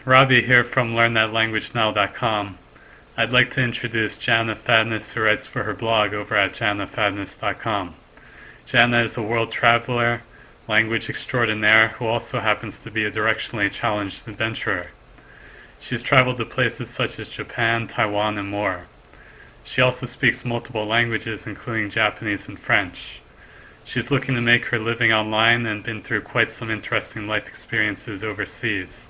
Robbie here from LearnThatLanguageNow.com. I'd like to introduce Jana Fadness, who writes for her blog over at janafadness.com. Jana is a world traveler, language extraordinaire, who also happens to be a directionally challenged adventurer. She's traveled to places such as Japan, Taiwan, and more. She also speaks multiple languages, including Japanese and French. She's looking to make her living online and been through quite some interesting life experiences overseas.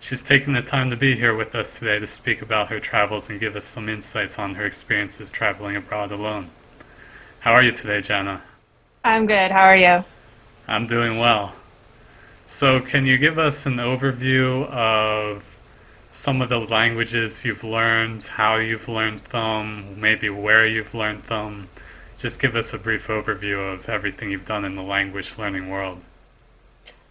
She's taken the time to be here with us today to speak about her travels and give us some insights on her experiences traveling abroad alone. How are you today, Jana? I'm good. How are you? I'm doing well. So can you give us an overview of some of the languages you've learned, how you've learned them, maybe where you've learned them? Just give us a brief overview of everything you've done in the language learning world.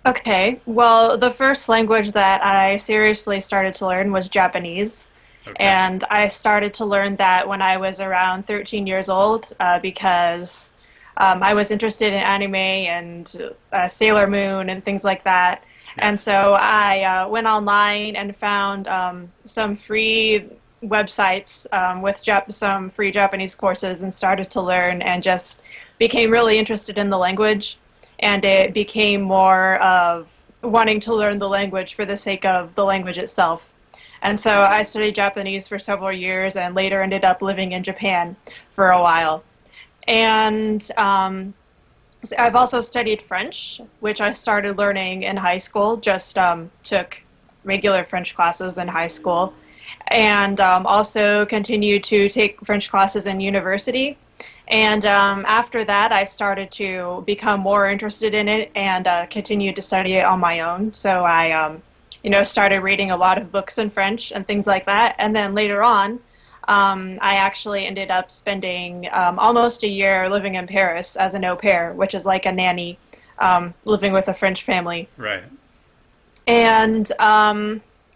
Okay. Well, the first language that I seriously started to learn was Japanese. Okay. And I started to learn that when I was around 13 years old because I was interested in anime and Sailor Moon and things like that. Yeah. And so I went online and found some free websites with some free Japanese courses and started to learn and just became really interested in the language. And it became more of wanting to learn the language for the sake of the language itself. And so I studied Japanese for several years and later ended up living in Japan for a while. And so I've also studied French, which I started learning in high school, just took regular French classes in high school, and also continued to take French classes in university. And after that, I started to become more interested in it and continued to study it on my own. So I, started reading a lot of books in French and things like that. And then later on, I actually ended up spending almost a year living in Paris as an au pair, which is like a nanny, living with a French family. Right. And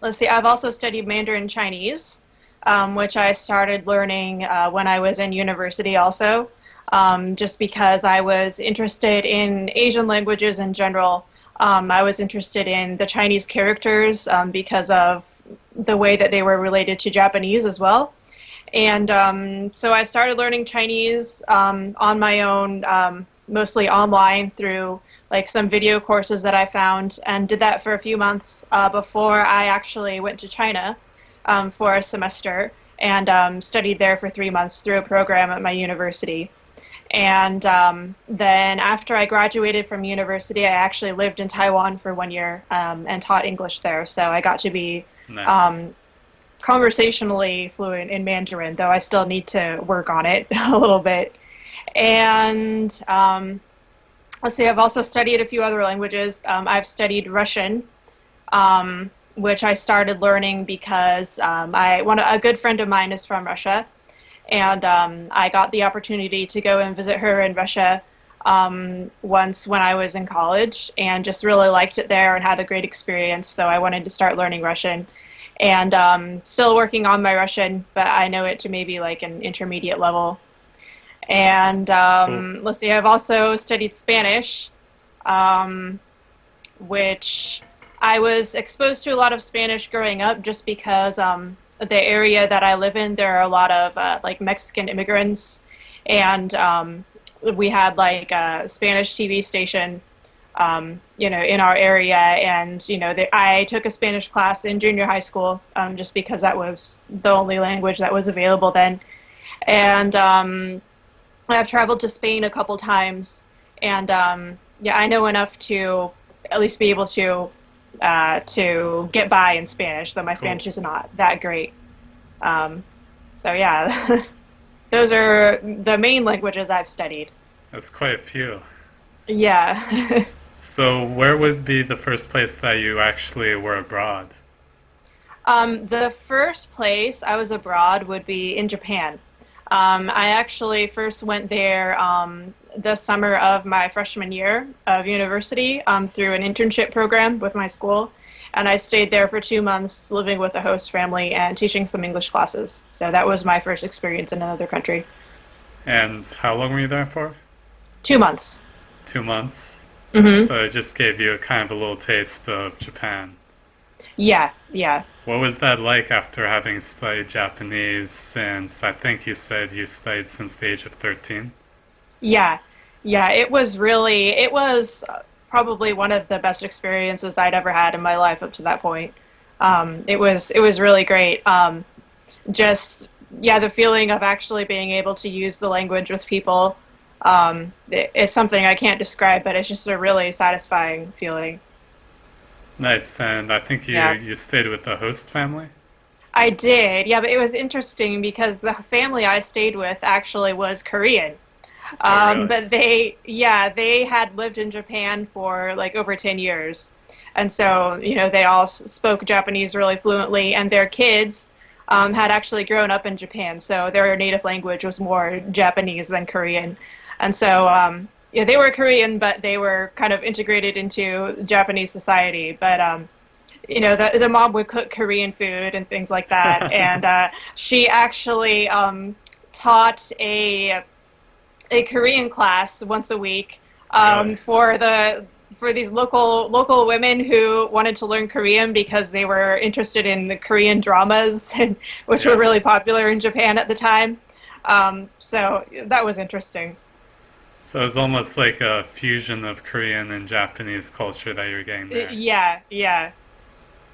let's see, I've also studied Mandarin Chinese. Which I started learning when I was in university also, just because I was interested in Asian languages in general. I was interested in the Chinese characters because of the way that they were related to Japanese as well. And so I started learning Chinese on my own, mostly online through like some video courses that I found, and did that for a few months before I actually went to China for a semester and studied there for 3 months through a program at my university. And then after I graduated from university, I actually lived in Taiwan for 1 year and taught English there. So I got to be Nice. conversationally fluent in Mandarin, though I still need to work on it a little bit. And let's see, I've also studied a few other languages. I've studied Russian. Which I started learning because a good friend of mine is from Russia, and I got the opportunity to go and visit her in Russia once when I was in college, and just really liked it there and had a great experience. So I wanted to start learning Russian, and still working on my Russian, but I know it to maybe like an intermediate level. And Cool. let's see, I've also studied Spanish, which I was exposed to a lot of Spanish growing up just because the area that I live in, there are a lot of like Mexican immigrants, and we had like a Spanish TV station, in our area, and I took a Spanish class in junior high school just because that was the only language that was available then, and I've traveled to Spain a couple times, and yeah, I know enough to at least be able to get by in Spanish, though my Cool. Spanish is not that great. So yeah, those are the main languages I've studied. That's quite a few. Yeah. So where would be the first place that you actually were abroad? The first place I was abroad would be in Japan. I actually first went there the summer of my freshman year of university through an internship program with my school. And I stayed there for 2 months living with a host family and teaching some English classes. So that was my first experience in another country. And how long were you there for? 2 months. 2 months. Hmm. So it just gave you a kind of a little taste of Japan. Yeah, yeah. What was that like after having studied Japanese since, I think you said you studied since the age of 13? Yeah, yeah, it was probably one of the best experiences I'd ever had in my life up to that point. It was really great. Just, yeah, the feeling of actually being able to use the language with people, it's something I can't describe, but it's just a really satisfying feeling. Nice, and I think Yeah. you stayed with the host family? I did, yeah, but it was interesting because the family I stayed with actually was Korean. Oh, really? But yeah, they had lived in Japan for like over 10 years. And so, you know, they all spoke Japanese really fluently, and their kids had actually grown up in Japan. So their native language was more Japanese than Korean. And so, yeah, they were Korean, but they were kind of integrated into Japanese society. But, you know, the mom would cook Korean food and things like that. And she actually taught a Korean class once a week Really? for these local women who wanted to learn Korean because they were interested in the Korean dramas, and, which were Yeah. really popular in Japan at the time. So that was interesting. So it's almost like a fusion of Korean and Japanese culture that you're getting there. Yeah, yeah.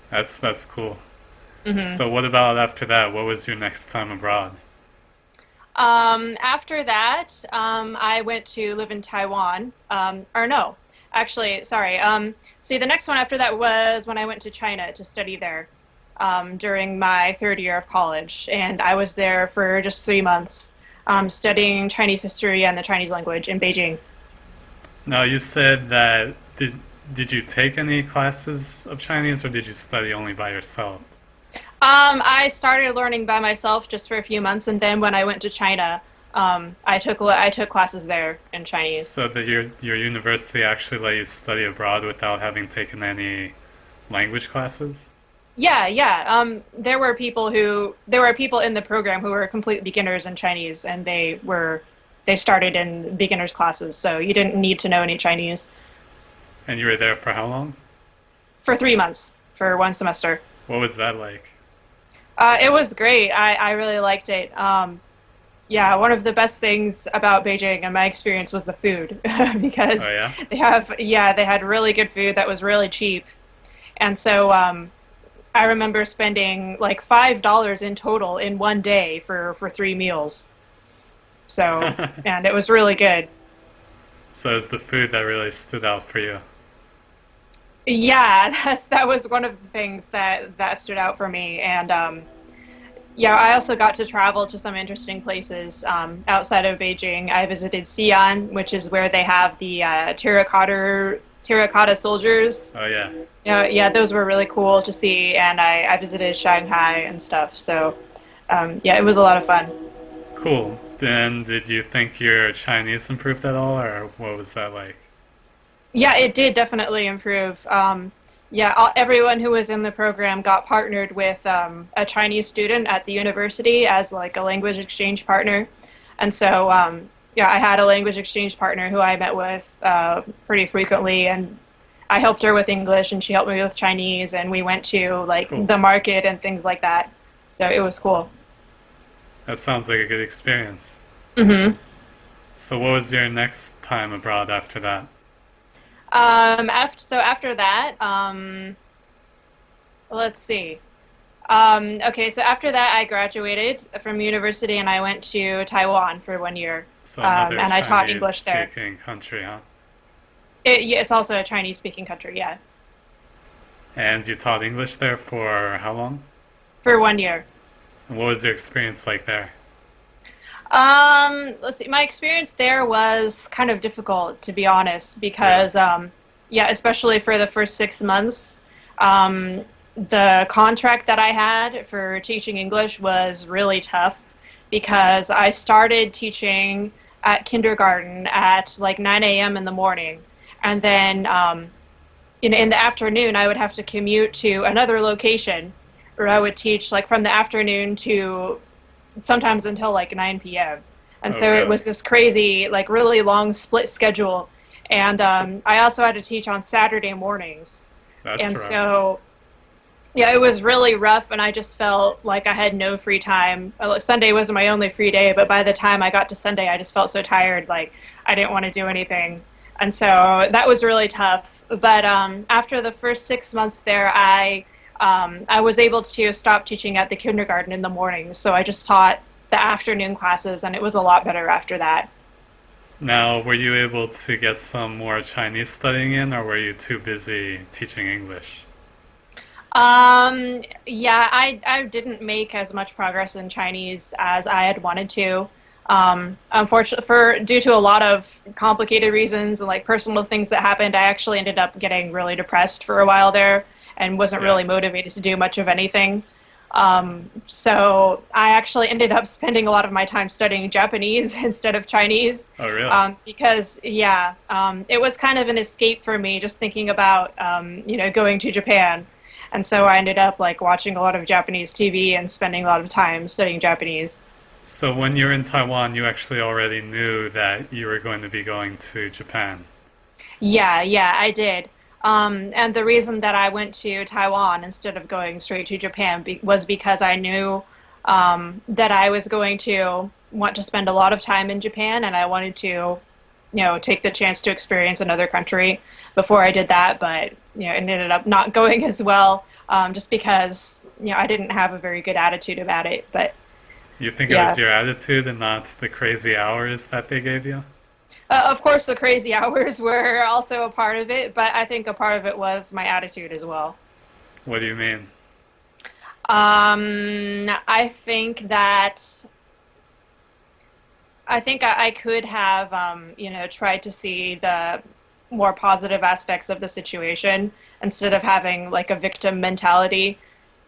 That's cool. hmm So what about after that? What was your next time abroad? After that, I went to live in Taiwan. Or no, actually, sorry. See, the next one after that was when I went to China to study there during my third year of college. And I was there for just 3 months studying Chinese history and the Chinese language in Beijing. Now you said that did you take any classes of Chinese or did you study only by yourself? I started learning by myself just for a few months, and then when I went to China, I took classes there in Chinese. So that your university actually let you study abroad without having taken any language classes? Yeah, yeah. There were people in the program who were complete beginners in Chinese, and they started in beginners classes, so you didn't need to know any Chinese And you were there for how long? for 3 months for one semester. What was that like? It was great. I really liked it. Yeah, one of the best things about Beijing and my experience was the food Oh because yeah? they had really good food that was really cheap. And so I remember spending like $5 in total in one day for 3 meals. So, and it was really good. So it's the food that really stood out for you. Yeah, that was one of the things that stood out for me. And yeah, I also got to travel to some interesting places outside of Beijing. I visited Xi'an, which is where they have the terracotta soldiers. Oh yeah. Yeah, those were really cool to see. And I visited Shanghai and stuff. So yeah, it was a lot of fun. Cool. Then did you think your Chinese improved at all or what was that like? Yeah, it did definitely improve. Yeah, everyone who was in the program got partnered with a Chinese student at the university as like a language exchange partner. And so, yeah, I had a language exchange partner who I met with pretty frequently, and I helped her with English, and she helped me with Chinese, and we went to like Cool. the market and things like that. So it was cool. That sounds like a good experience. hmm So what was your next time abroad after that? After that, let's see. Okay, so after that, I graduated from university and I went to Taiwan for 1 year, So another and I taught Chinese English there. speaking country, huh? Yeah, it's also a Chinese-speaking country, yeah, And you taught English there for how long? for 1 year. And what was your experience like there? Let's see. My experience there was kind of difficult, to be honest, Really? because yeah, especially for the first 6 months, the contract that I had for teaching English was really tough because I started teaching at kindergarten at like 9 a.m. in the morning, and then in the afternoon I would have to commute to another location, or I would teach like from the afternoon to sometimes until like 9 p.m. And Oh, so it really? was this crazy, like really long split schedule. And I also had to teach on Saturday mornings. That's And rough. so, Yeah, it was really rough, and I just felt like I had no free time. Sunday was my only free day, but by the time I got to Sunday, I just felt so tired, like I didn't want to do anything. And so that was really tough. But after the first 6 months there, I was able to stop teaching at the kindergarten in the morning. So I just taught the afternoon classes, and it was a lot better after that. Now, were you able to get some more Chinese studying in, or were you too busy teaching English? Yeah, I didn't make as much progress in Chinese as I had wanted to. Unfortunately, for due to a lot of complicated reasons and like personal things that happened, I actually ended up getting really depressed for a while there and wasn't Yeah. really motivated to do much of anything. So I actually ended up spending a lot of my time studying Japanese instead of Chinese, Oh, really? because yeah, it was kind of an escape for me just thinking about going to Japan. And so I ended up like watching a lot of Japanese TV and spending a lot of time studying Japanese. So when you were in Taiwan, you actually already knew that you were going to be going to Japan. Yeah, yeah, I did. And the reason that I went to Taiwan instead of going straight to Japan was because I knew that I was going to want to spend a lot of time in Japan, and I wanted to, take the chance to experience another country before I did that. But it ended up not going as well, just because I didn't have a very good attitude about it. But You think it was yeah. your attitude and not the crazy hours that they gave you? Of course, the crazy hours were also a part of it, but I think a part of it was my attitude as well. What do you mean? I think that I could have, tried to see the more positive aspects of the situation instead of having like a victim mentality,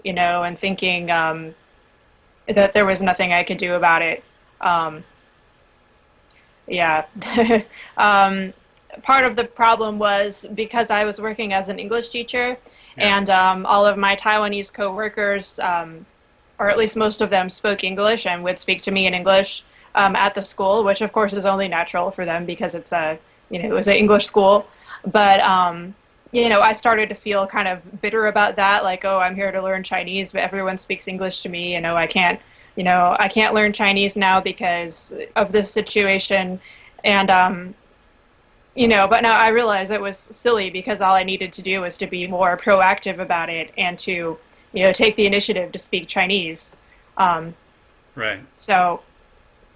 and thinking that there was nothing I could do about it. Um, Yeah. um, Part of the problem was because I was working as an English teacher, Yeah. and all of my Taiwanese coworkers, or at least most of them, spoke English and would speak to me in English at the school, which of course is only natural for them because it was an English school. But I started to feel kind of bitter about that, like, oh, I'm here to learn Chinese, but everyone speaks English to me. I can't learn Chinese now because of this situation. And, but now I realize it was silly because all I needed to do was to be more proactive about it and to, take the initiative to speak Chinese. Um, Right. so,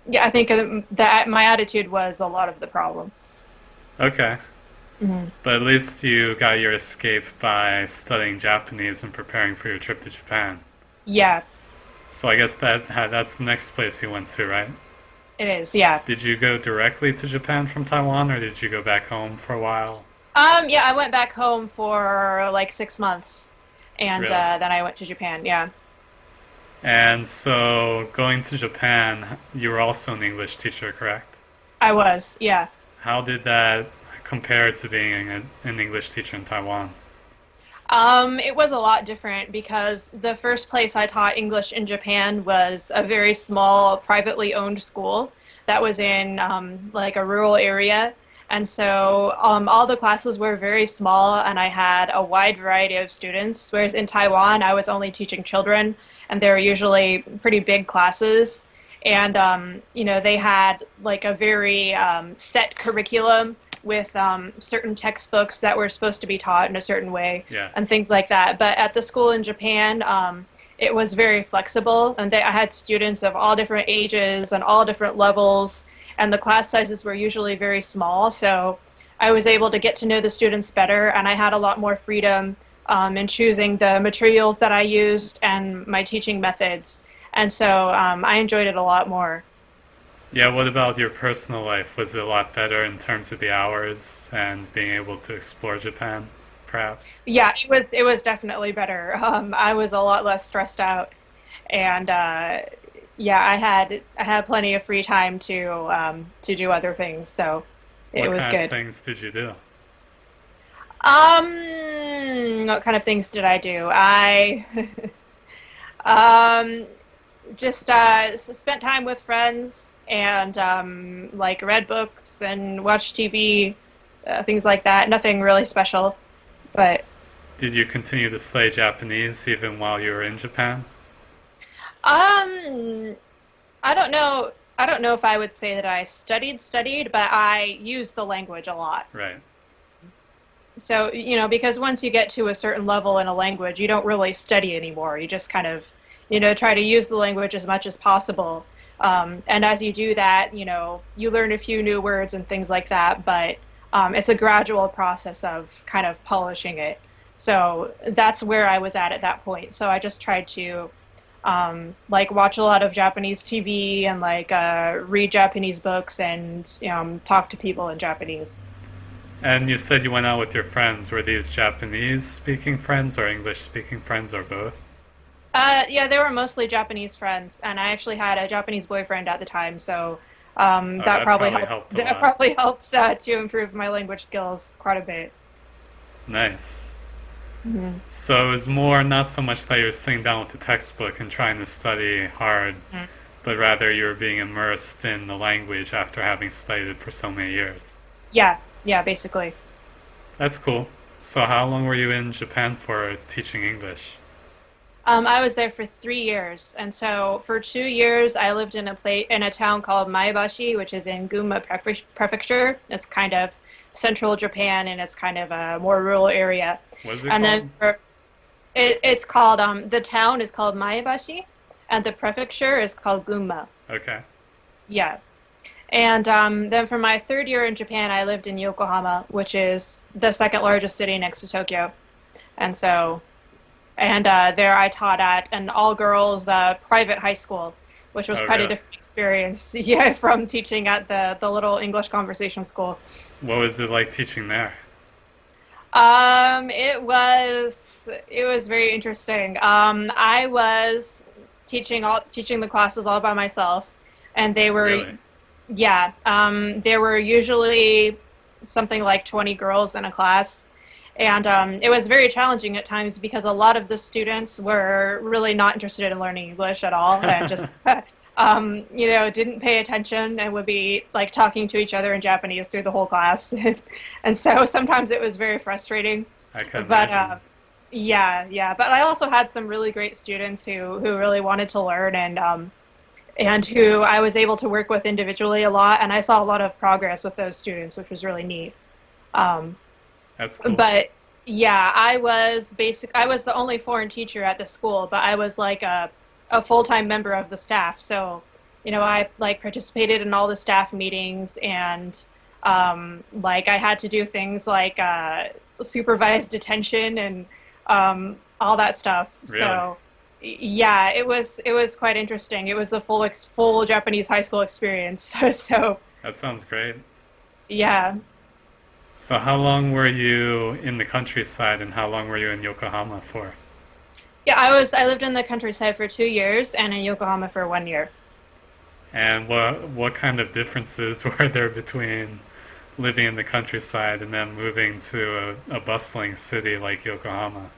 yeah, I think that my attitude was a lot of the problem. Okay. Hmm. But at least you got your escape by studying Japanese and preparing for your trip to Japan. Yeah, So I guess that's the next place you went to, right? it is. Yeah. Did you go directly to Japan from Taiwan, or did you go back home for a while? Yeah, I went back home for like 6 months, and Really? then I went to Japan. Yeah, And so going to Japan, you were also an English teacher, correct? I was. Yeah. How did that compare to being an English teacher in Taiwan? It was a lot different because the first place I taught English in Japan was a very small, privately owned school that was in like a rural area. And so all the classes were very small, and I had a wide variety of students. Whereas in Taiwan, I was only teaching children, and they were usually pretty big classes. And, they had like a very set curriculum with certain textbooks that were supposed to be taught in a certain way Yeah. and things like that. But at the school in Japan, it was very flexible, and I had students of all different ages and all different levels, and the class sizes were usually very small. So I was able to get to know the students better, and I had a lot more freedom in choosing the materials that I used and my teaching methods. And so I enjoyed it a lot more. Yeah, what about your personal life? Was it a lot better in terms of the hours and being able to explore Japan, perhaps? Yeah, it was definitely better. I was a lot less stressed out, and yeah, I had plenty of free time to do other things, so it What was kind of good. things did you do? What kind of things did I do? I um, just spent time with friends and like read books and watched TV, things like that. Nothing really special, but Did you continue to study Japanese even while you were in Japan? Um, I don't know. I don't know if I would say that I studied, but I used the language a lot. Right. So, because once you get to a certain level in a language, you don't really study anymore. You just kind of, try to use the language as much as possible. And as you do that, you learn a few new words and things like that, but it's a gradual process of kind of polishing it. So that's where I was at that point. So I just tried to like watch a lot of Japanese TV and like read Japanese books and talk to people in Japanese. And you said you went out with your friends. Were these Japanese speaking friends or English speaking friends or both? Yeah, they were mostly Japanese friends, and I actually had a Japanese boyfriend at the time, so Oh, that that probably probably helps. helped a That lot. probably helped to improve my language skills quite a bit. Nice. Hmm. So it was more not so much that you were sitting down with the textbook and trying to study hard, but rather you were being immersed in the language after having studied it for so many years. Yeah, yeah, basically. That's cool. So how long were you in Japan for teaching English? I was there for 3 years, and so for 2 years I lived in a town called Maebashi, which is in Gunma Prefecture. It's kind of central Japan, and it's kind of a more rural area. What is it And called? then it's called the town is called Maebashi, and the prefecture is called Gunma. Okay. Yeah. And then for my third year in Japan, I lived in Yokohama, which is the second largest city next to Tokyo. And so, there I taught at an all-girls private high school, which was Oh, quite a really? different experience, yeah, from teaching at the little English conversation school. What was it like teaching there? It was very interesting. I was teaching the classes all by myself, and they were Really? yeah, there were usually something like 20 girls in a class. And it was very challenging at times because a lot of the students were really not interested in learning English at all and just, didn't pay attention and would be like talking to each other in Japanese through the whole class. And so sometimes it was very frustrating. I can But imagine. yeah. But I also had some really great students who really wanted to learn and who I was able to work with individually a lot. And I saw a lot of progress with those students, which was really neat. Um, That's cool. but yeah, I was the only foreign teacher at the school, but I was like a full-time member of the staff. So, I like participated in all the staff meetings and like I had to do things like supervised detention and all that stuff. Really? So yeah, it was quite interesting. It was a full Japanese high school experience. So That sounds great. yeah. So how long were you in the countryside and how long were you in Yokohama for? Yeah, I lived in the countryside for 2 years and in Yokohama for 1 year. And what kind of differences were there between living in the countryside and then moving to a bustling city like Yokohama?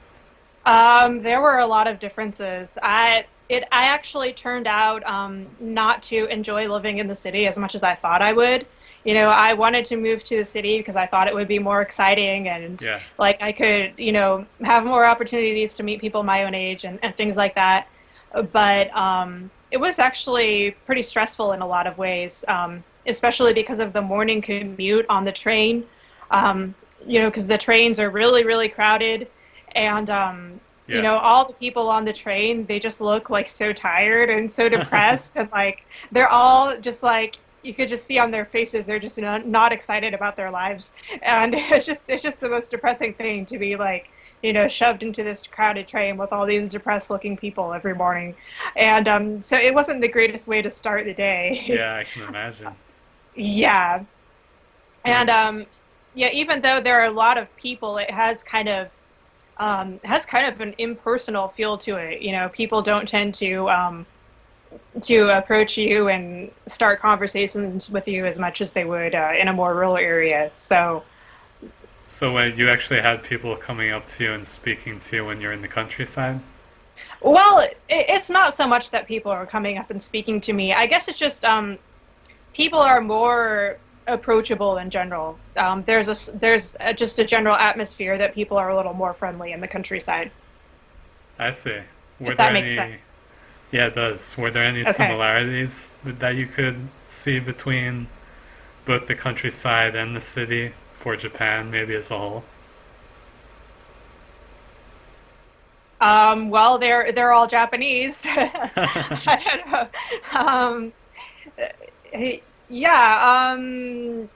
There were a lot of differences. I actually turned out not to enjoy living in the city as much as I thought I would. I wanted to move to the city because I thought it would be more exciting and Yeah. like I could, have more opportunities to meet people my own age and things like that. But it was actually pretty stressful in a lot of ways, especially because of the morning commute on the train. Because the trains are really, really crowded. And Yeah. all the people on the train, they just look like so tired and so depressed and like they're all just like you could just see on their faces they're just not excited about their lives. And it's just the most depressing thing to be like shoved into this crowded train with all these depressed looking people every morning. And so it wasn't the greatest way to start the day. Yeah, I can imagine. Yeah. Yeah. And yeah, even though there are a lot of people, it has kind of an impersonal feel to it. People don't tend to approach you and start conversations with you as much as they would in a more rural area. So, So you actually had people coming up to you and speaking to you when you're in the countryside? well, it's not so much that people are coming up and speaking to me. I guess it's just people are more approachable in general. Just a general atmosphere that people are a little more friendly in the countryside, I see. Were if there that makes any? sense. Yeah, it does. Were there any Okay. similarities that you could see between both the countryside and the city for Japan, maybe as a whole? Well, they're all Japanese. I don't know. Yeah.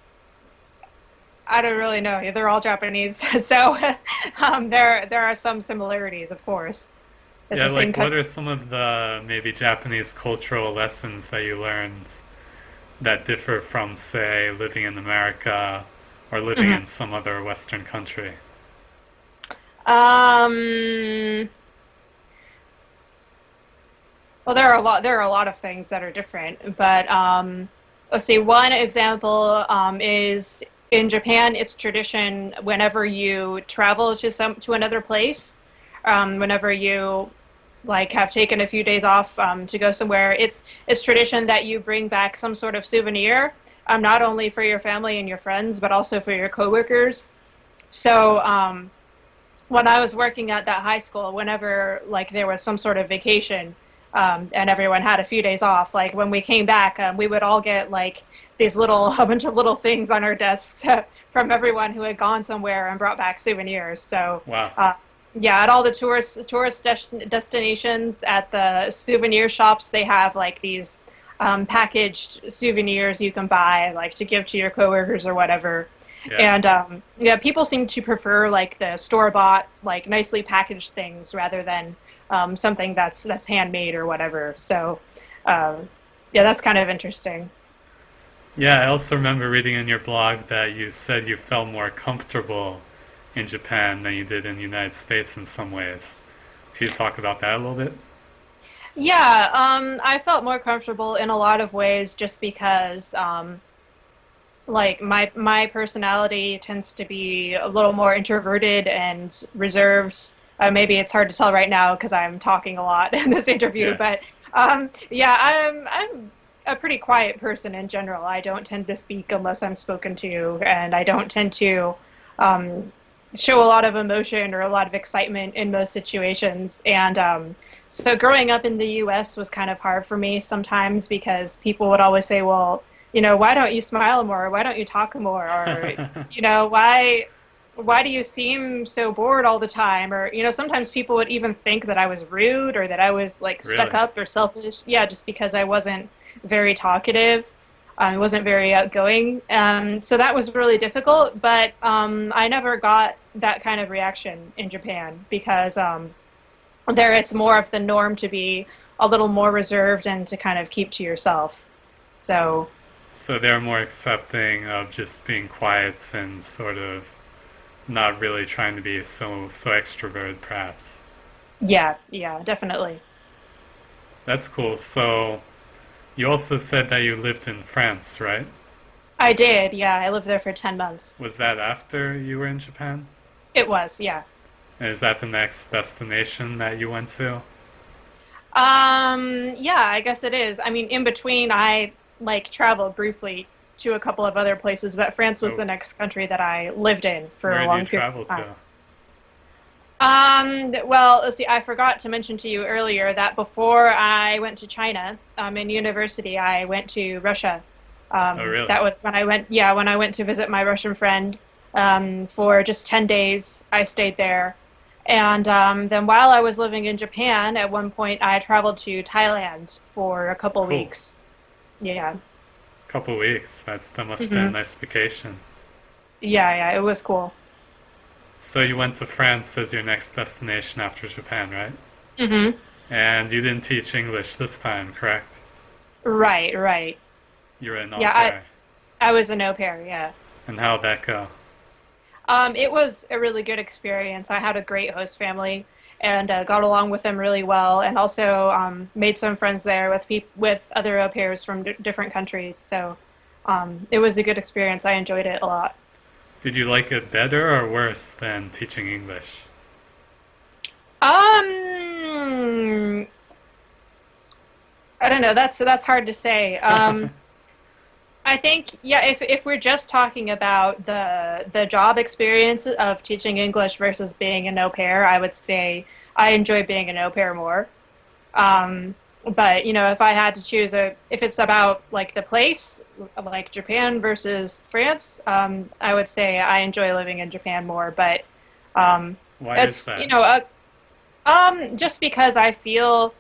I don't really know. They're all Japanese, so there are some similarities, of course. It's Yeah, the same like what country. are some of the maybe Japanese cultural lessons that you learned that differ from, say, living in America or living Mhm. in some other Western country? Um, well, there are a lot of things that are different, but let's see. One example is in Japan. It's tradition whenever you travel to another place, whenever you like have taken a few days off to go somewhere. It's tradition that you bring back some sort of souvenir, not only for your family and your friends, but also for your coworkers. So when I was working at that high school, whenever like there was some sort of vacation and everyone had a few days off, like when we came back, we would all get like these little a bunch of little things on our desks from everyone who had gone somewhere and brought back souvenirs. So Wow. yeah, at all the destinations, at the souvenir shops, they have like these packaged souvenirs you can buy, like to give to your coworkers or whatever. Yeah. And yeah, people seem to prefer like the store bought, like nicely packaged things rather than something that's handmade or whatever. So yeah, that's kind of interesting. Yeah, I also remember reading in your blog that you said you felt more comfortable in Japan than you did in the United States in some ways. Could you talk about that a little bit? Yeah, I felt more comfortable in a lot of ways just because like my personality tends to be a little more introverted and reserved. Maybe it's hard to tell right now because I'm talking a lot in this interview, but Yes. yeah, I'm a pretty quiet person in general. I don't tend to speak unless I'm spoken to, and I don't tend to um, show a lot of emotion or a lot of excitement in most situations. And so growing up in the U.S. was kind of hard for me sometimes because people would always say, well, why don't you smile more? Why don't you talk more? Or, why do you seem so bored all the time? Or, sometimes people would even think that I was rude or that I was like stuck Really? up or selfish. Yeah, just because I wasn't very talkative. I wasn't very outgoing. So that was really difficult, but I never got that kind of reaction in Japan because there it's more of the norm to be a little more reserved and to kind of keep to yourself. So So they're more accepting of just being quiet and sort of not really trying to be so extroverted, perhaps. yeah, yeah, definitely. That's cool. So you also said that you lived in France, right? I did, yeah. I lived there for 10 months. Was that after you were in Japan? It was, yeah. And is that the next destination that you went to? Yeah, I guess it is. I mean, in between, I like traveled briefly to a couple of other places, but France was the Oh, next country that I lived in for a where do you long period travel of time. to? Well, let's see, I forgot to mention to you earlier that before I went to China, in university, I went to Russia. Oh, really? That was when I went, yeah, when I went to visit my Russian friend, for just 10 days. I stayed there. And then while I was living in Japan, at one point I traveled to Thailand for a couple Cool. weeks. Yeah. Couple weeks. That must have been a hmm nice vacation. Yeah, yeah, it was cool. So you went to France as your next destination after Japan, right? hmm And you didn't teach English this time, correct? Right, right. You were an au Yeah, I pair. I was an au pair, yeah. And how'd that go? It was a really good experience. I had a great host family and got along with them really well, and also made some friends there with other au pairs from different countries. So it was a good experience. I enjoyed it a lot. Did you like it better or worse than teaching English? Um, I don't know. That's hard to say. I think, yeah, if we're just talking about the job experience of teaching English versus being an au pair, I would say I enjoy being an au pair more. Um, but if I had to choose if it's about like the place, like Japan versus France, I would say I enjoy living in Japan more. But Why is it's that? just because I feel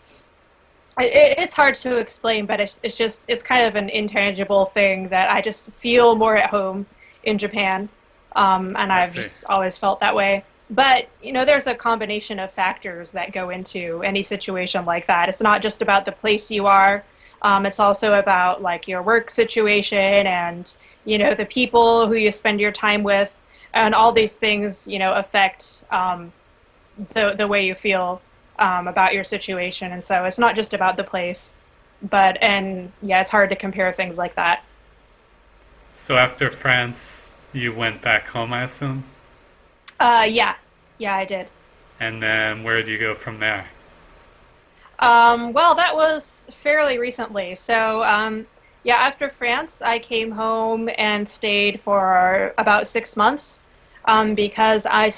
it's hard to explain, but it's kind of an intangible thing that I just feel more at home in Japan, and I I've see. just always felt that way. But there's a combination of factors that go into any situation like that. It's not just about the place you are. It's also about like your work situation and the people who you spend your time with, and all these things affect the way you feel about your situation. And so it's not just about the place, and yeah, it's hard to compare things like that. So after France, you went back home, I assume? Yeah, yeah, I did. And then where do you go from there? Well, that was fairly recently. So, yeah, after France, I came home and stayed for about 6 months because I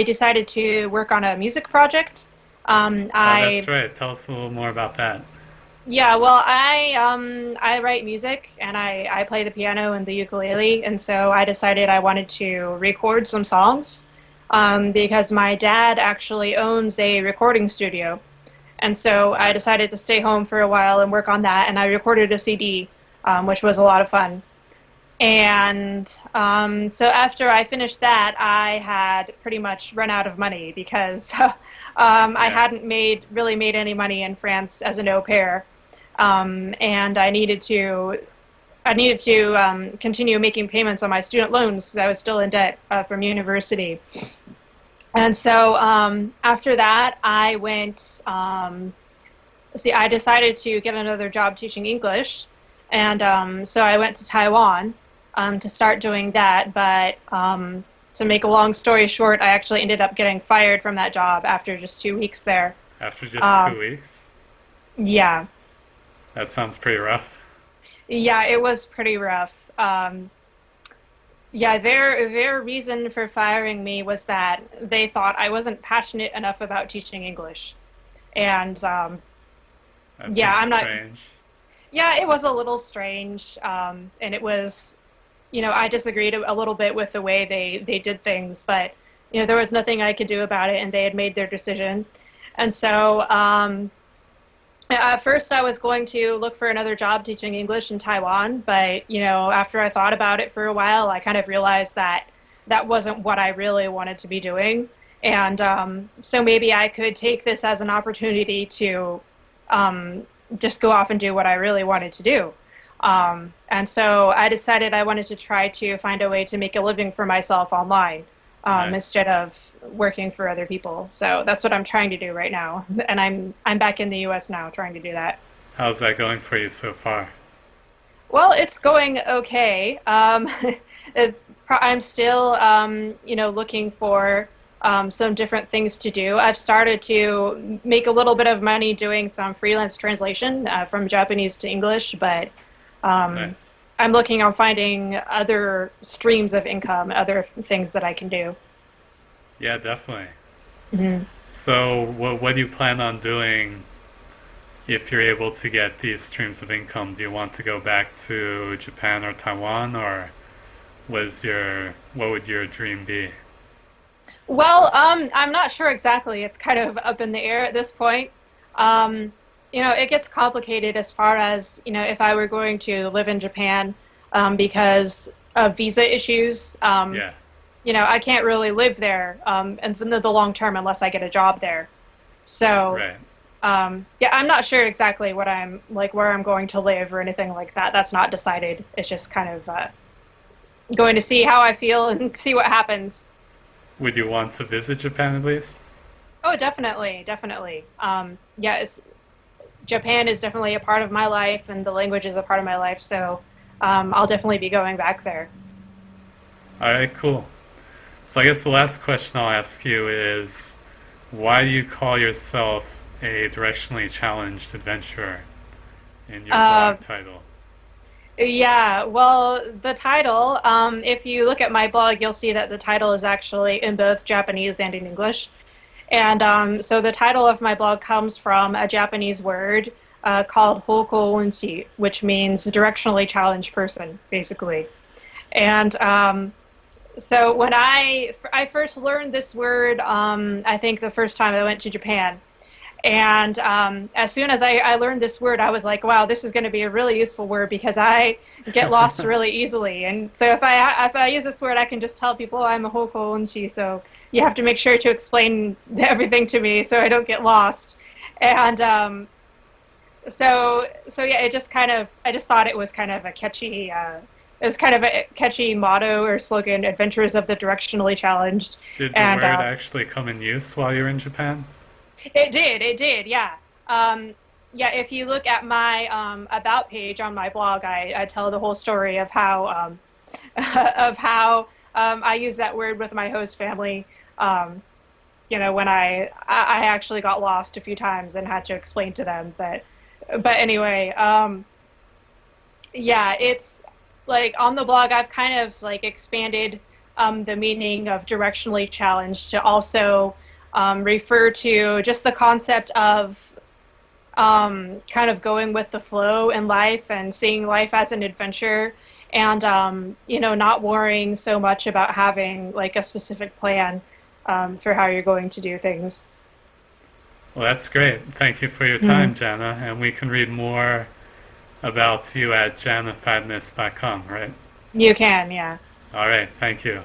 decided to work on a music project. Um, Oh, that's I right. Tell us a little more about that. Yeah, well, I write music and I play the piano and the ukulele, and so I decided I wanted to record some songs because my dad actually owns a recording studio, and so I Nice. decided to stay home for a while and work on that, and I recorded a CD, which was a lot of fun. And so after I finished that, I had pretty much run out of money because I Yeah. hadn't really made any money in France as an au pair, and I needed to continue making payments on my student loans because I was still in debt from university. And so after that, I went. I decided to get another job teaching English, and so I went to Taiwan to start doing that. But to make a long story short, I actually ended up getting fired from that job after just 2 weeks there. After just Um, 2 weeks? yeah, That sounds pretty rough. yeah, it was pretty rough. Yeah, their reason for firing me was that they thought I wasn't passionate enough about teaching English, and That yeah, seems I'm not. strange. Yeah, it was a little strange, and it was, I disagreed a little bit with the way they did things, but there was nothing I could do about it, and they had made their decision, and so at first I was going to look for another job teaching English in Taiwan, but after I thought about it for a while, I kind of realized that that wasn't what I really wanted to be doing, and so maybe I could take this as an opportunity to um, just go off and do what I really wanted to do. And so I decided I wanted to try to find a way to make a living for myself online Nice. instead of working for other people. So that's what I'm trying to do right now, and I'm back in the U.S. now, trying to do that. How's that going for you so far? Well, it's going okay. I'm still, looking for some different things to do. I've started to make a little bit of money doing some freelance translation from Japanese to English, but um, Nice. I'm looking on finding other streams of income, other things that I can do. Yeah, definitely. Mhm. So, what do you plan on doing if you're able to get these streams of income? Do you want to go back to Japan or Taiwan, or what would your dream be? Well, I'm not sure exactly. It's kind of up in the air at this point. Um, it gets complicated as far as, if I were going to live in Japan, because of visa issues. Yeah, I can't really live there, and for the long term unless I get a job there. So, right. yeah, I'm not sure exactly where I'm going to live or anything like that. That's not decided. It's just kind of going to see how I feel and see what happens. Would you want to visit Japan at least? Oh, definitely, definitely. Yeah, Japan is definitely a part of my life, and the language is a part of my life. So, I'll definitely be going back there. All right, cool. So I guess the last question I'll ask you is, why do you call yourself a directionally challenged adventurer in your Uh, blog title? Yeah, well, the title, if you look at my blog, you'll see that the title is actually in both Japanese and in English. And so the title of my blog comes from a Japanese word called hoko unchi, which means directionally challenged person, basically. And so when I first learned this word, I think the first time I went to Japan. And as soon as I learned this word, I was like, wow, this is going to be a really useful word because I get lost really easily. And so if I use this word, I can just tell people, oh, I'm a hoko unchi. So you have to make sure to explain everything to me so I don't get lost. And so yeah, it just kind of I just thought it was kind of a catchy. It was kind of a catchy motto or slogan, "Adventures of the Directionally Challenged," Did the and word actually come in use while you were in Japan? it did, yeah. Yeah, if you look at my about page on my blog, I tell the whole story of how of how I use that word with my host family. Um, when I actually got lost a few times and had to explain to them that. But anyway, yeah, it's like on the blog, I've kind of like expanded the meaning of directionally challenged to also refer to just the concept of kind of going with the flow in life and seeing life as an adventure and not worrying so much about having like a specific plan for how you're going to do things. Well, that's great. Thank you for your Mm. time, Jana. And we can read more about you at janafadness.com, right? You can, yeah. All right. Thank you.